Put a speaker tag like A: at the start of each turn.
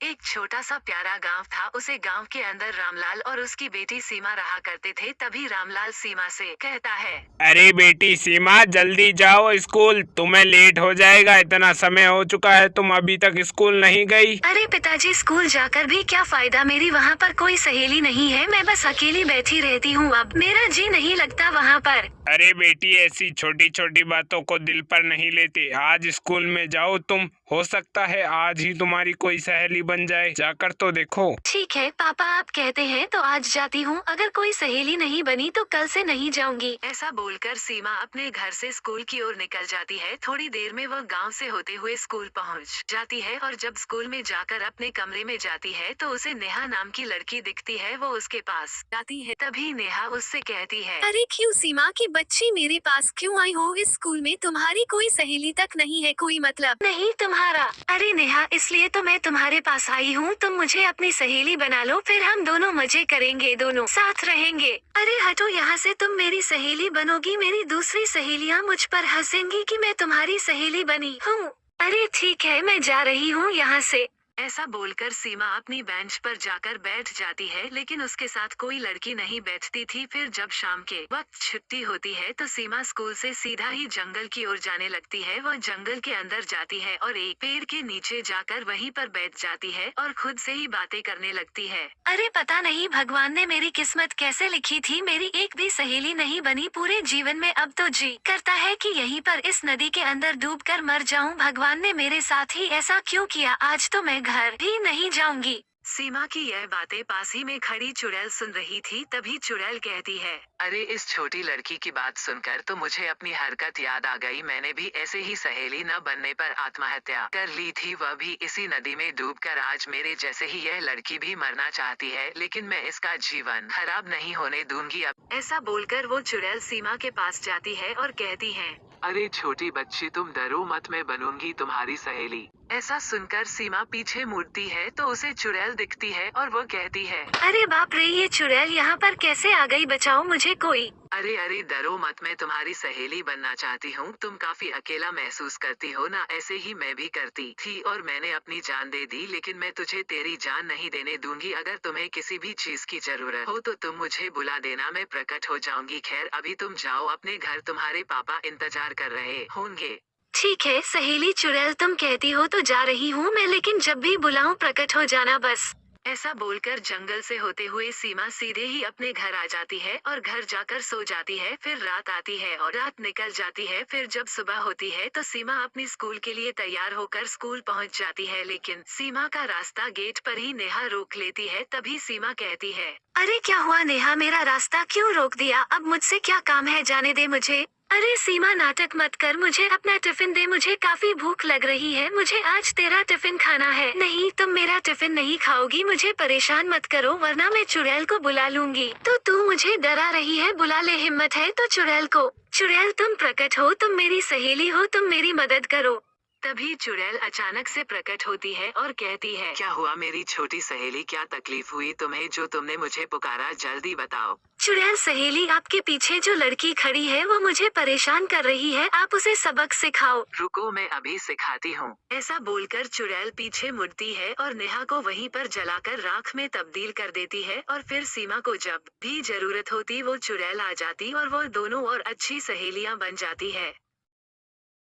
A: एक छोटा सा प्यारा गांव था। उसे गांव के अंदर रामलाल और उसकी बेटी सीमा रहा करते थे। तभी रामलाल सीमा से कहता है,
B: अरे बेटी सीमा, जल्दी जाओ स्कूल, तुम्हें लेट हो जाएगा। इतना समय हो चुका है, तुम अभी तक स्कूल नहीं गई।
A: अरे पिताजी, स्कूल जाकर भी क्या फायदा, मेरी वहाँ पर कोई सहेली नहीं है। मैं बस अकेली बैठी रहती हूँ। अब मेरा जी नहीं लगता वहाँ पर।
B: अरे बेटी, ऐसी छोटी छोटी बातों को दिल पर नहीं लेते। आज स्कूल में जाओ तुम, हो सकता है आज ही तुम्हारी कोई सहेली बन जाए। जाकर तो देखो।
A: ठीक है पापा, आप कहते हैं तो आज जाती हूँ। अगर कोई सहेली नहीं बनी तो कल से नहीं जाऊंगी। ऐसा बोलकर सीमा अपने घर से स्कूल की ओर निकल जाती है। थोड़ी देर में वह गांव से होते हुए स्कूल पहुँच जाती है और जब स्कूल में जाकर अपने कमरे में जाती है तो उसे नेहा नाम की लड़की दिखती है। वो उसके पास जाती है। तभी नेहा उससे कहती है,
C: अरे क्यों सीमा की बच्ची, मेरे पास क्यों आई हो? इस स्कूल में तुम्हारी कोई सहेली तक नहीं है, कोई मतलब
A: नहीं तुम्हारा। अरे नेहा, इसलिए तो मैं तुम्हारे पास आई हूँ। तुम मुझे अपनी सहेली बना लो, फिर हम दोनों मजे करेंगे, दोनों साथ रहेंगे। अरे हटो यहाँ से, तुम मेरी सहेली बनोगी। मेरी दूसरी सहेलियाँ मुझ पर हंसेंगी कि मैं तुम्हारी सहेली बनी हूँ। अरे ठीक है, मैं जा रही हूँ यहाँ से। ऐसा बोलकर सीमा अपनी बेंच पर जाकर बैठ जाती है, लेकिन उसके साथ कोई लड़की नहीं बैठती थी। फिर जब शाम के वक्त छुट्टी होती है तो सीमा स्कूल से सीधा ही जंगल की ओर जाने लगती है। वह जंगल के अंदर जाती है और एक पेड़ के नीचे जाकर वहीं पर बैठ जाती है और खुद से ही बातें करने लगती है। अरे पता नहीं भगवान ने मेरी किस्मत कैसे लिखी थी, मेरी एक भी सहेली नहीं बनी पूरे जीवन में। अब तो जी करता है कि यहीं पर इस नदी के अंदर डूबकर मर जाऊं। भगवान ने मेरे साथ ही ऐसा क्यों किया? आज तो मैं घर भी नहीं जाऊंगी। सीमा की यह बातें पास ही में खड़ी चुड़ैल सुन रही थी। तभी चुड़ैल कहती है, अरे इस छोटी लड़की की बात सुनकर तो मुझे अपनी हरकत याद आ गई। मैंने भी ऐसे ही सहेली न बनने पर आत्महत्या कर ली थी, वह भी इसी नदी में डूबकर। आज मेरे जैसे ही यह लड़की भी मरना चाहती है, लेकिन मैं इसका जीवन खराब नहीं होने दूंगी। अब ऐसा बोलकर वो चुड़ैल सीमा के पास जाती है और कहती है, अरे छोटी बच्ची, तुम डरो मत, मैं बनूंगी तुम्हारी सहेली। ऐसा सुनकर सीमा पीछे मुड़ती है तो उसे चुड़ैल दिखती है और वो कहती है, अरे बाप रे, ये चुड़ैल यहाँ पर कैसे आ गई? बचाओ मुझे कोई। अरे अरे डरो मत, मैं तुम्हारी सहेली बनना चाहती हूँ। तुम काफी अकेला महसूस करती हो ना? ऐसे ही मैं भी करती थी और मैंने अपनी जान दे दी, लेकिन मैं तुझे तेरी जान नहीं देने दूंगी। अगर तुम्हें किसी भी चीज की जरूरत हो तो तुम मुझे बुला देना, मैं प्रकट हो जाऊंगी। खैर अभी तुम जाओ अपने घर, तुम्हारे पापा इंतजार कर रहे होंगे। ठीक है सहेली चुड़ैल, तुम कहती हो तो जा रही हूँ मैं, लेकिन जब भी बुलाऊं प्रकट हो जाना बस। ऐसा बोलकर जंगल से होते हुए सीमा सीधे ही अपने घर आ जाती है और घर जाकर सो जाती है। फिर रात आती है और रात निकल जाती है। फिर जब सुबह होती है तो सीमा अपनी स्कूल के लिए तैयार होकर स्कूल पहुंच जाती है, लेकिन सीमा का रास्ता गेट पर ही नेहा रोक लेती है। तभी सीमा कहती है, अरे क्या हुआ नेहा, मेरा रास्ता क्यों रोक दिया? अब मुझसे क्या काम है, जाने दे मुझे। अरे सीमा नाटक मत कर, मुझे अपना टिफिन दे, मुझे काफी भूख लग रही है। मुझे आज तेरा टिफिन खाना है। नहीं, तुम मेरा टिफिन नहीं खाओगी। मुझे परेशान मत करो वरना मैं चुड़ैल को बुला लूंगी। तो तू मुझे डरा रही है? बुला ले, हिम्मत है तो चुड़ैल को। चुड़ैल तुम प्रकट हो, तुम मेरी सहेली हो, तुम मेरी मदद करो। तभी चुड़ैल अचानक से प्रकट होती है और कहती है, क्या हुआ मेरी छोटी सहेली, क्या तकलीफ हुई तुम्हें जो तुमने मुझे पुकारा? जल्दी बताओ। चुड़ैल सहेली, आपके पीछे जो लड़की खड़ी है वो मुझे परेशान कर रही है, आप उसे सबक सिखाओ। रुको मैं अभी सिखाती हूँ। ऐसा बोलकर चुड़ैल पीछे मुड़ती है और नेहा को वहीं पर जलाकर राख में तब्दील कर देती है। और फिर सीमा को जब भी जरूरत होती वो चुड़ैल आ जाती और वो दोनों और अच्छी सहेलियाँ बन जाती है।